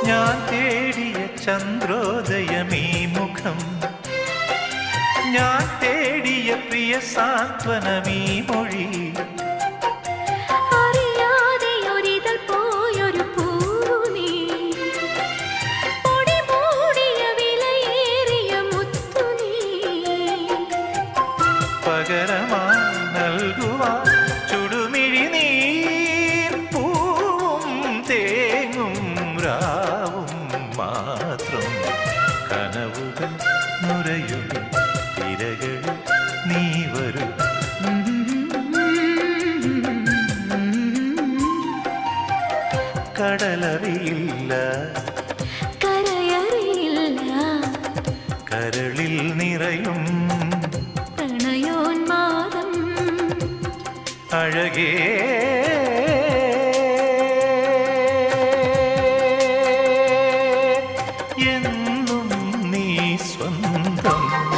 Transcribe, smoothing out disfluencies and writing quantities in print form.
ഞാൻ തേടിയ ചന്ദ്രോദയമീ മുഖം, ഞാൻ തേടിയ പ്രിയ സാന്ത്വനമീ മൊഴി. പകരമായി നൽകുവാൻ ചുടുമിഴി നീർ പൂവും തേങ്ങും രാവും മാത്രം. കനവുകൾ നുരയും തിരകൾ നീ വരൂ. കടലറിയില്ല കരയറിയില്ല കരളിൽ നിറയും പ്രണയോന്മാദം അഴകേ. എന്നും നീ സ്വന്തം.